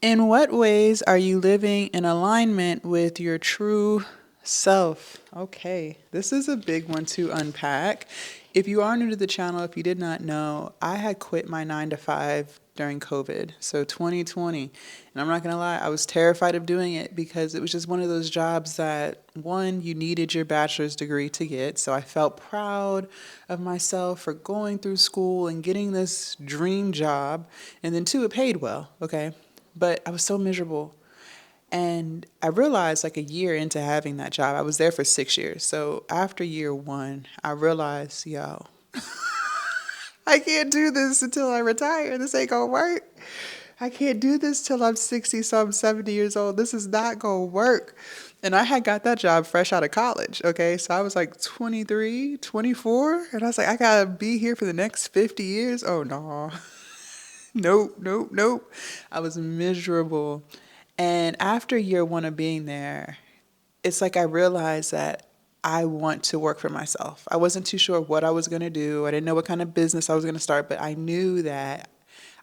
In what ways are you living in alignment with your true self? Okay, this is a big one to unpack. If you are new to the channel, if you did not know, I had quit my 9 to 5 during COVID, so 2020. And I'm not gonna lie, I was terrified of doing it because it was just one of those jobs that, one, you needed your bachelor's degree to get. So I felt proud of myself for going through school and getting this dream job. And then, two, it paid well, okay? But I was so miserable. And I realized like a year into having that job, I was there for 6 years. So after year one, I realized, yo, I can't do this until I retire. This ain't gonna work. I can't do this till I'm 60, so I'm 70 years old. This is not gonna work. And I had got that job fresh out of college, okay? So I was like 23, 24, and I was like, I gotta be here for the next 50 years. Oh, no. Nope, nope, nope. I was miserable. And after year one of being there, it's like I realized that I want to work for myself. I wasn't too sure what I was going to do. I didn't know what kind of business I was going to start, but I knew that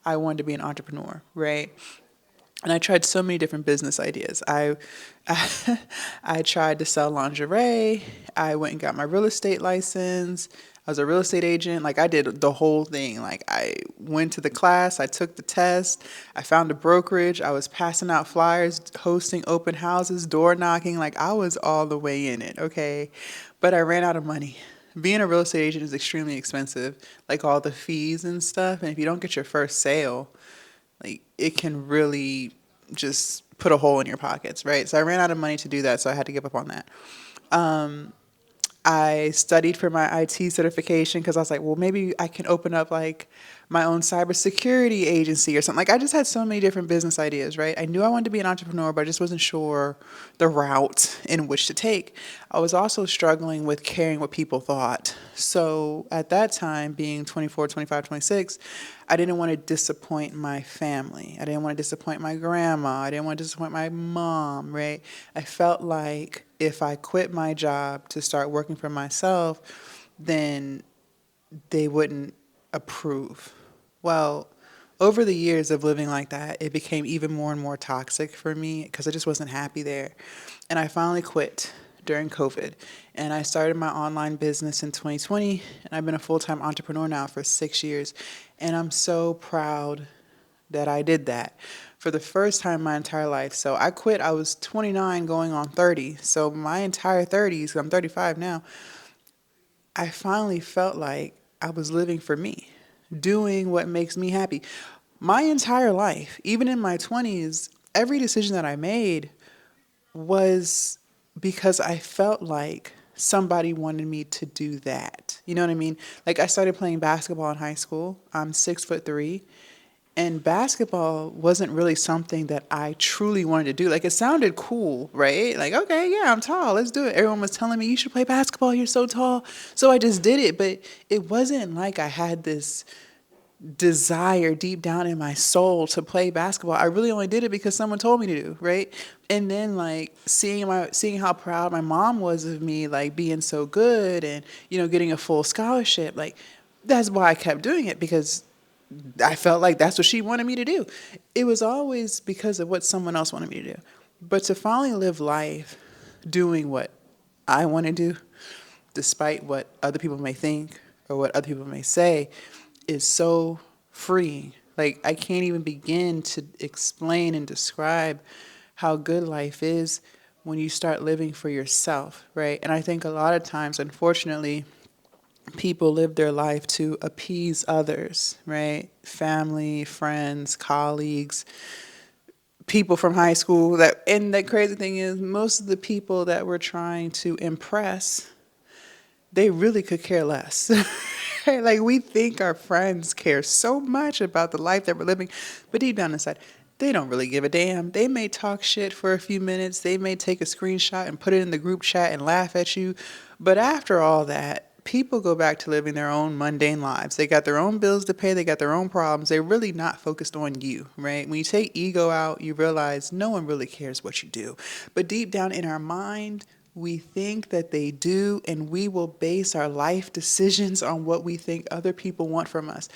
I wanted to be an entrepreneur, right? And I tried so many different business ideas. I tried to sell lingerie. I went and got my real estate license. I was a real estate agent. Like I did the whole thing. Like I went to the class, I took the test, I found a brokerage, I was passing out flyers, hosting open houses, door knocking. Like I was all the way in it, okay? But I ran out of money. Being a real estate agent is extremely expensive, like all the fees and stuff. And if you don't get your first sale, like it can really just put a hole in your pockets, right? So I ran out of money to do that, so I had to give up on that. I studied for my IT certification because I was like, well, maybe I can open up like my own cybersecurity agency or something. Like I just had so many different business ideas, right? I knew I wanted to be an entrepreneur, but I just wasn't sure the route in which to take. I was also struggling with caring what people thought. So at that time, being 24, 25, 26, I didn't want to disappoint my family. I didn't want to disappoint my grandma. I didn't want to disappoint my mom, right? I felt like if I quit my job to start working for myself, then they wouldn't approve. Well, over the years of living like that, it became even more and more toxic for me because I just wasn't happy there. And I finally quit during COVID. And I started my online business in 2020. And I've been a full time entrepreneur now for 6 years. And I'm so proud that I did that for the first time in my entire life. So I quit, I was 29 going on 30. So my entire 30s, I'm 35 now, I finally felt like I was living for me, doing what makes me happy. My entire life, even in my 20s, every decision that I made was because I felt like somebody wanted me to do that. You know what I mean? Like I started playing basketball in high school. I'm 6'3", and basketball wasn't really something that I truly wanted to do. Like it sounded cool, right? Like, okay, yeah, I'm tall. Let's do it. Everyone was telling me you should play basketball. You're so tall. So I just did it, but it wasn't like I had this desire deep down in my soul to play basketball. I really only did it because someone told me to do, right? And then like seeing how proud my mom was of me, like being so good and getting a full scholarship, like that's why I kept doing it because I felt like that's what she wanted me to do. It was always because of what someone else wanted me to do. But to finally live life doing what I want to do, despite what other people may think or what other people may say, is so freeing. Like, I can't even begin to explain and describe how good life is when you start living for yourself, right? And I think a lot of times, unfortunately, people live their life to appease others, right? Family, friends, colleagues, people from high school. And the crazy thing is, most of the people that we're trying to impress, they really could care less. Like we think our friends care so much about the life that we're living, but deep down inside, they don't really give a damn. They may talk shit for a few minutes. They may take a screenshot and put it in the group chat and laugh at you. But after all that, people go back to living their own mundane lives. They got their own bills to pay. They got their own problems. They're really not focused on you, right? When you take ego out, you realize no one really cares what you do. But deep down in our mind, we think that they do, and we will base our life decisions on what we think other people want from us.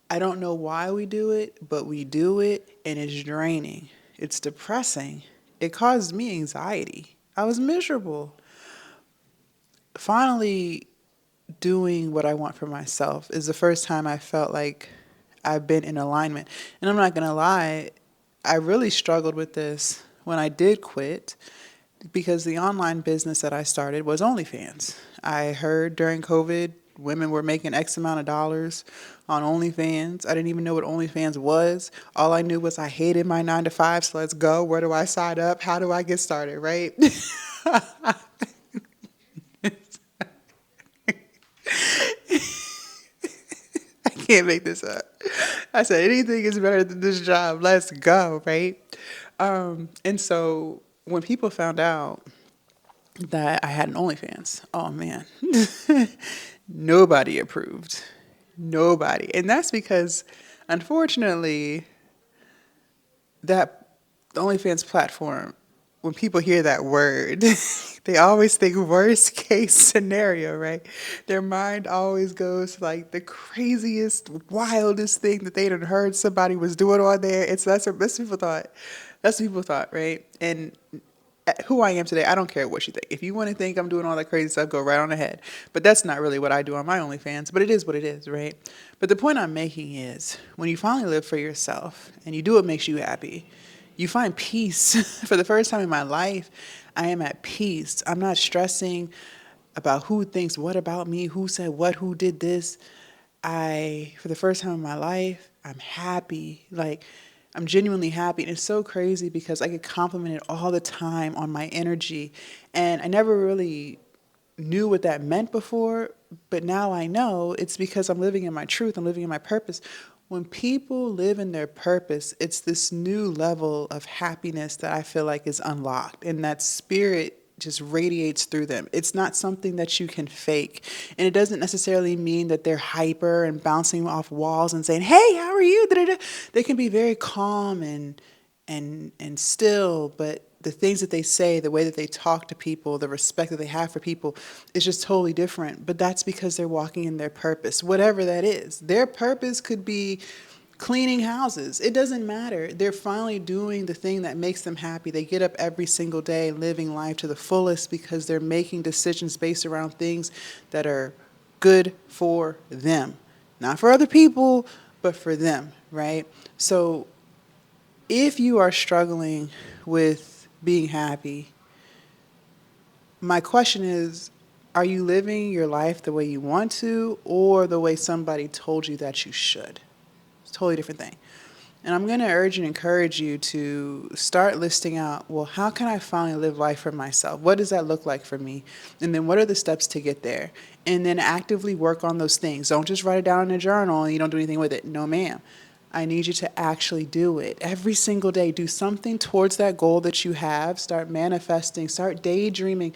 I don't know why we do it, but we do it, and it's draining. It's depressing. It caused me anxiety. I was miserable. Finally, doing what I want for myself is the first time I felt like I've been in alignment. And I'm not going to lie, I really struggled with this when I did quit because the online business that I started was OnlyFans. I heard during COVID women were making X amount of dollars on OnlyFans. I didn't even know what OnlyFans was. All I knew was I hated my 9 to 5, so let's go. Where do I sign up? How do I get started, right? I can't make this up. I said, anything is better than this job. Let's go, right? And so when people found out that I had an OnlyFans, oh man, nobody approved. Nobody. And that's because, unfortunately, that the OnlyFans platform, when people hear that word, they always think worst case scenario, right? Their mind always goes to like the craziest, wildest thing that they done heard somebody was doing on there. That's what people thought. That's what people thought, right? And who I am today, I don't care what you think. If you want to think I'm doing all that crazy stuff, go right on ahead. But that's not really what I do on my OnlyFans, but it is what it is, right? But the point I'm making is when you finally live for yourself and you do what makes you happy, you find peace. For the first time in my life, I am at peace. I'm not stressing about who thinks what about me, who said what, who did this. For the first time in my life, I'm happy. Like, I'm genuinely happy. And it's so crazy because I get complimented all the time on my energy. And I never really knew what that meant before, but now I know it's because I'm living in my truth. I'm living in my purpose. When people live in their purpose, it's this new level of happiness that I feel like is unlocked. And that spirit just radiates through them. It's not something that you can fake. And it doesn't necessarily mean that they're hyper and bouncing off walls and saying, "Hey, how are you?" Da-da-da. They can be very calm and still, but the things that they say, the way that they talk to people, the respect that they have for people is just totally different. But that's because they're walking in their purpose, whatever that is. Their purpose could be cleaning houses. It doesn't matter. They're finally doing the thing that makes them happy. They get up every single day living life to the fullest because they're making decisions based around things that are good for them. Not for other people, but for them, right? So if you are struggling with being happy, my question is, are you living your life the way you want to or the way somebody told you that you should? It's a totally different thing. And I'm going to urge and encourage you to start listing out, well, how can I finally live life for myself? What does that look like for me? And then what are the steps to get there? And then actively work on those things. Don't just write it down in a journal and you don't do anything with it. No, ma'am. I need you to actually do it every single day. Do something towards that goal that you have. Start manifesting. Start daydreaming.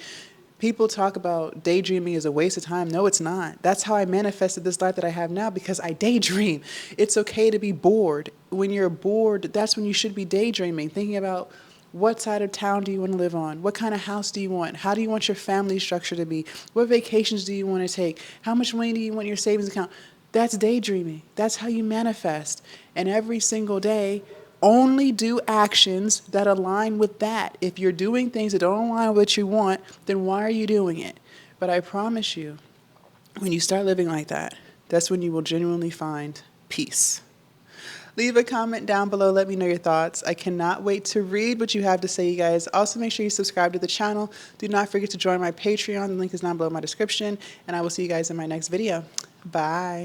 People talk about daydreaming is a waste of time. No, it's not. That's how I manifested this life that I have now because I daydream. It's okay to be bored. When you're bored, that's when you should be daydreaming, thinking about what side of town do you want to live on? What kind of house do you want? How do you want your family structure to be? What vacations do you want to take? How much money do you want in your savings account? That's daydreaming. That's how you manifest. And every single day, only do actions that align with that. If you're doing things that don't align with what you want, then why are you doing it? But I promise you, when you start living like that, that's when you will genuinely find peace. Leave a comment down below. Let me know your thoughts. I cannot wait to read what you have to say, you guys. Also, make sure you subscribe to the channel. Do not forget to join my Patreon. The link is down below in my description. And I will see you guys in my next video. Bye.